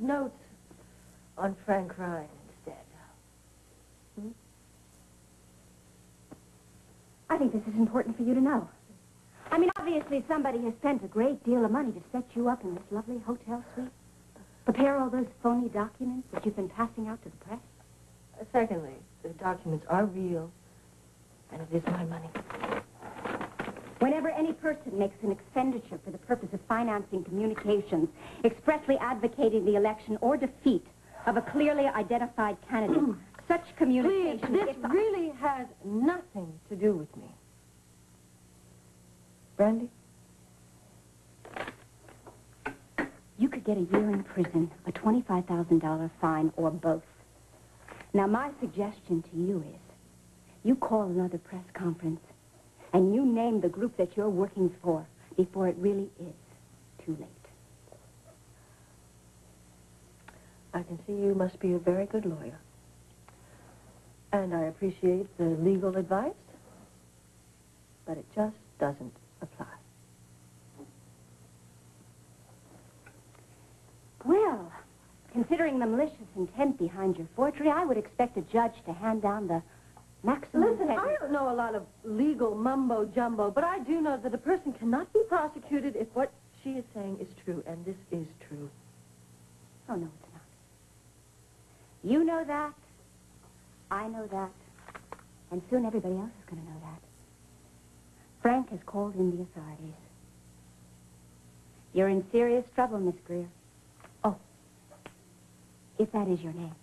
notes on Frank Ryan instead. Hmm? I think this is important for you to know. I mean, obviously somebody has spent a great deal of money to set you up in this lovely hotel suite. Prepare all those phony documents that you've been passing out to the press. Secondly, the documents are real, and it is my money. Whenever any person makes an expenditure for the purpose of financing communications, expressly advocating the election or defeat of a clearly identified candidate, such communications... Please, this really has nothing to do with me. Brandy? You could get a year in prison, a $25,000 fine, or both. Now, my suggestion to you is, you call another press conference, and you name the group that you're working for before it really is too late. I can see you must be a very good lawyer. And I appreciate the legal advice, but it just doesn't apply. Well, considering the malicious intent behind your forgery, I would expect a judge to hand down the maximum Listen, sentence. I don't know a lot of legal mumbo-jumbo, but I do know that a person cannot be prosecuted if what she is saying is true, and this is true. Oh, no, it's not. You know that. I know that. And soon everybody else is going to know that. Frank has called in the authorities. You're in serious trouble, Miss Greer. Oh, if that is your name.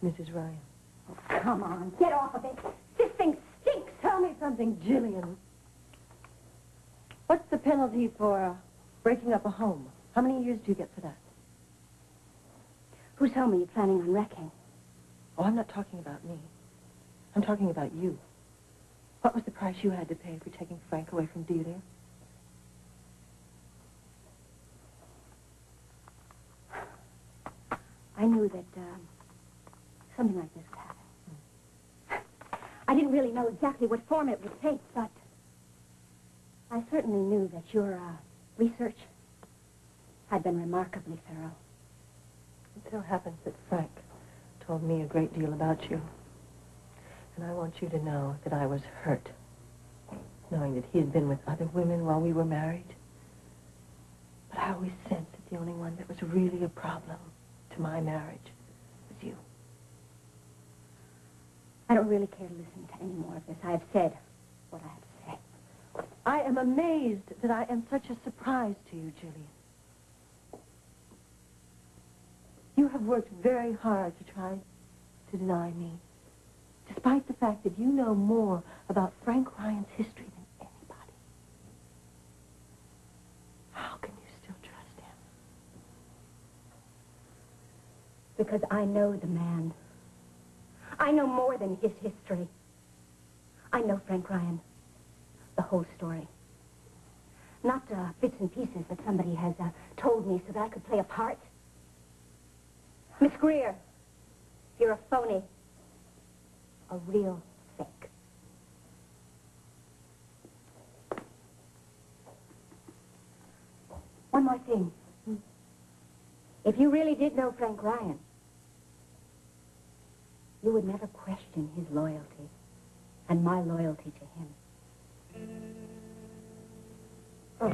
Mrs. Ryan. Oh, come on, get off of it. This thing stinks. Tell me something, Jillian. What's the penalty for breaking up a home? How many years do you get for that? Whose home are you planning on wrecking? Oh, I'm not talking about me. I'm talking about you. What was the price you had to pay for taking Frank away from Delia? I knew that something like this would happen. I didn't really know exactly what form it would take, but I certainly knew that your research had been remarkably thorough. It so happens that Frank told me a great deal about you. And I want you to know that I was hurt, knowing that he had been with other women while we were married. But I always sensed that the only one that was really a problem to my marriage was you. I don't really care to listen to any more of this. I have said what I have to say. I am amazed that I am such a surprise to you, Jillian. You have worked very hard to try to deny me, despite the fact that you know more about Frank Ryan's history than anybody. How can you still trust him? Because I know the man. I know more than his history. I know Frank Ryan. The whole story. Not bits and pieces that somebody has told me so that I could play a part. Miss Greer, you're a phony. A real fake. One more thing. If you really did know Frank Ryan, you would never question his loyalty and my loyalty to him. Oh.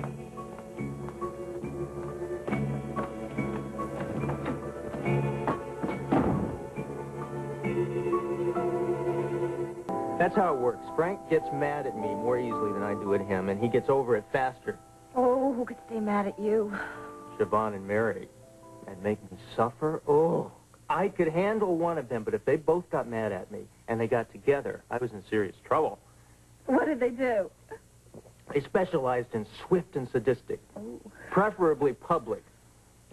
That's how it works. Frank gets mad at me more easily than I do at him, and he gets over it faster. Oh, who could stay mad at you? Siobhan and Mary. And make me suffer? Oh, I could handle one of them, but if they both got mad at me and they got together, I was in serious trouble. What did they do? They specialized in swift and sadistic, preferably public.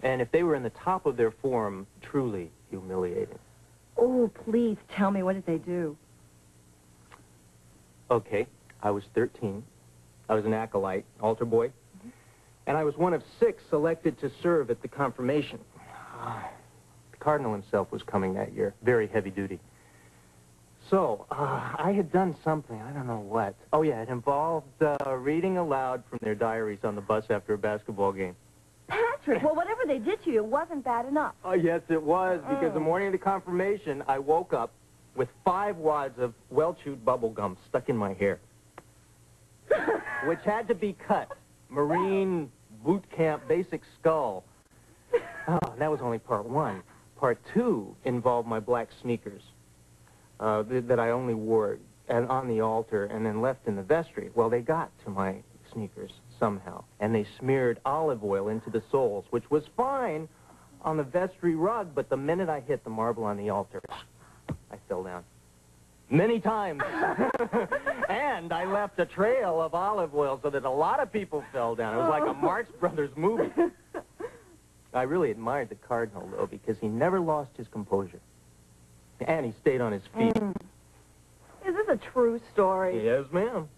And if they were in the top of their form, truly humiliating. Oh, please tell me, what did they do? Okay, I was 13. I was an acolyte, altar boy. And I was one of 6 selected to serve at the confirmation. The cardinal himself was coming that year, very heavy duty. So, I had done something, I don't know what. Oh yeah, it involved reading aloud from their diaries on the bus after a basketball game. That's doctrine. Well, whatever they did to you wasn't bad enough. Oh, yes, it was, because the morning of the confirmation, I woke up with 5 wads of well-chewed bubble gum stuck in my hair, which had to be cut. Marine boot camp basic skull. Oh, that was only part 1. Part 2 involved my black sneakers that I only wore on the altar and then left in the vestry. Well, they got to my sneakers somehow, and they smeared olive oil into the soles, which was fine on the vestry rug, but the minute I hit the marble on the altar, I fell down. Many times. And I left a trail of olive oil so that a lot of people fell down. It was like a Marx Brothers movie. I really admired the Cardinal, though, because he never lost his composure. And he stayed on his feet. Is this a true story? Yes, ma'am.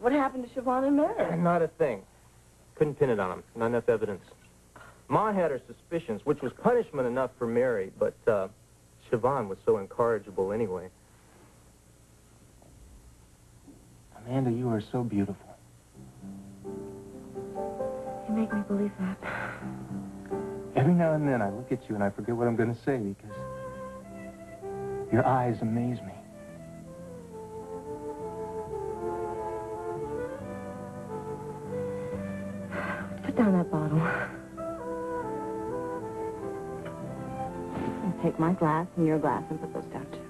What happened to Siobhan and Mary? Not a thing. Couldn't pin it on him. Not enough evidence. Ma had her suspicions, which was punishment enough for Mary, but Siobhan was so incorrigible anyway. Amanda, you are so beautiful. You make me believe that. Every now and then I look at you and I forget what I'm going to say because your eyes amaze me. Put down that bottle. And take my glass and your glass and put those down, too.